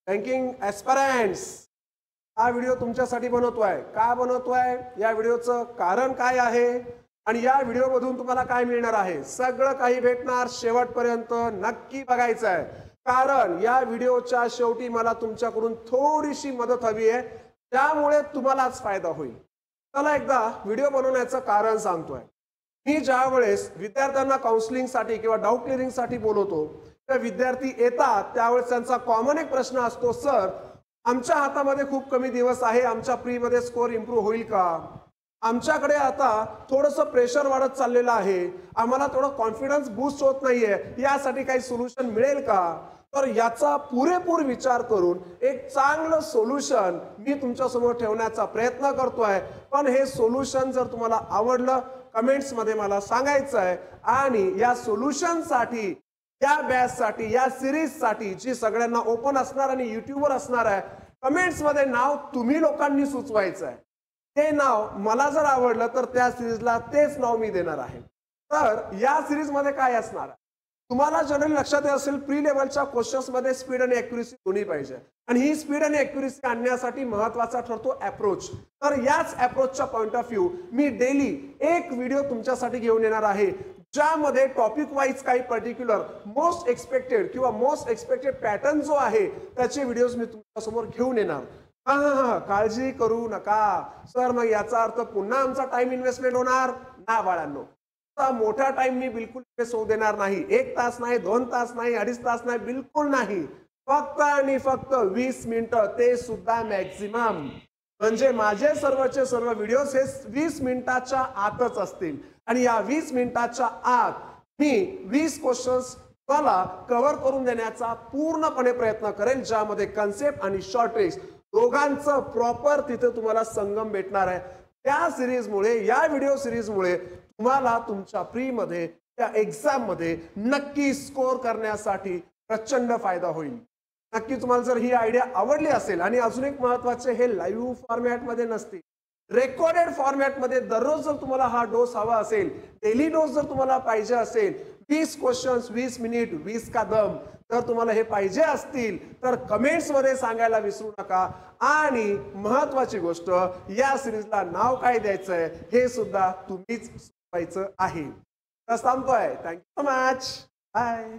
Banking aspirants, हा video तुमच्यासाठी बनवतोय. का बनवतोय, या व्हिडिओचं कारण काय आहे आणि या व्हिडिओमधून तुम्हाला काय मिळणार आहे, सगळं काही भेटणार. शेवटपर्यंत नक्की बघायचं आहे, कारण या व्हिडिओच्या शेवटी मला तुमच्याकडून थोडीशी मदत हवी आहे, त्यामुळे तुम्हालाच फायदा होईल. चला एकदा व्हिडिओ बनवण्याचं कारण सांगतोय. मी ज्या वेळेस विद्यार्थ्यांना काउन्सिलिंगसाठी किंवा डाऊट क्लिअरिंगसाठी बोलवतो, तर विद्यार्थी येतात त्यावेळेस त्यांचा कॉमन एक प्रश्न असतो, सर आमच्या हातामध्ये खूप कमी दिवस आहे, आमच्या प्रीमध्ये स्कोअर इम्प्रूव्ह होईल का, आमच्याकडे आता थोडंसं प्रेशर वाढत चाललेलं आहे, आम्हाला थोडं कॉन्फिडन्स बूस्ट होत नाहीये, यासाठी काही सोल्युशन मिळेल का. तर याचा पुरेपूर विचार करून एक चांगलं सोल्युशन मी तुमच्या समोर ठेवण्याचा प्रयत्न करतोय. पण हे सोल्युशन जर तुम्हाला आवडलं, कमेंट्स मध्ये मला सांगायचं आहे. आणि या सोल्युशनसाठी, या बॅचसाठी, या सिरीजसाठी जी सगळ्यांना ओपन असणार आणि युट्यूबवर असणार आहे, कमेंट्स मध्ये नाव तुम्ही लोकांनी सुचवायचं आहे. ते नाव मला जर आवडलं तर त्या सिरीजला तेच नाव मी देणार आहे. तर या सिरीज मध्ये काय असणार आहे, तुम्हाला जनरली लक्षात येत असेल, प्री लेवलच्या क्वेश्चन्स मध्ये स्पीड आणि ॲक्युरेसी दोन्ही पाहिजे. आणि ही स्पीड आणि ॲक्युरेसी आणण्यासाठी महत्त्वाचा ठरतो अप्रोच. तर याच अप्रोचच्या पॉइंट ऑफ व्ह्यू मी डेली एक व्हिडिओ तुमच्यासाठी घेऊन येणार आहे, ज्यामध्ये टॉपिक वाईज काही पर्टिक्युलर मोस्ट एक्सपेक्टेड किंवा मोस्ट एक्सपेक्टेड पॅटर्न जो आहे त्याचे व्हिडिओज मी तुमच्यासमोर घेऊन येणार. काळजी करू नका सर, मग याचा अर्थ पुन्हा आमचा टाइम इन्व्हेस्टमेंट होणार ना. बाळांनो, मोठा टाइम मी बिलकुल इन्व्हेस्ट होऊ देणार नाही. 1 तास नाही, 2 तास नाही, 2.5 तास नाही, बिलकुल नाही. फक्त आणि फक्त 20 मिनिटं, ते सुद्धा मॅक्झिमम. म्हणजे माझे सर्वचे सर्व व्हिडिओज हे 20 मिनिटाच्या आतच असतील. आणि या 20 मिनिटाच्या आत मी 20 क्वेश्चन्स तुम्हाला कव्हर करून देण्याचा पूर्णपणे प्रयत्न करेन, ज्यामध्ये कन्सेप्ट आणि शॉर्ट ट्रिक्स दोघांचं प्रॉपर तिथे तुम्हाला संगम भेटणार आहे. त्या सिरीजमुळे, या व्हिडिओ सिरीजमुळे तुम्हाला तुमच्या प्रीमध्ये, त्या एक्झाममध्ये नक्की स्कोअर करण्यासाठी प्रचंड फायदा होईल. नक्की तुम्हाला जर ही आयडिया आवडली असेल, आणि अजून एक महत्त्वाचे, हे लाईव्ह फॉर्मॅटमध्ये नसते, रेकॉर्डेड फॉर्मॅटमध्ये दररोज जर तुम्हाला हा डोस हवा असेल, डेली डोस जर तुम्हाला पाहिजे असेल, 20 क्वेश्चन्स 20 मिनिट 20 का दम, जर तुम्हाला हे पाहिजे असतील तर कमेंट्स मध्ये सांगायला विसरू नका. आणि महत्त्वाची गोष्ट, या सिरीजला नाव काय द्यायचंय हे सुद्धा तुम्हीच सुचवायचं आहे. तर थांबतोय. Thank you so much. बाय.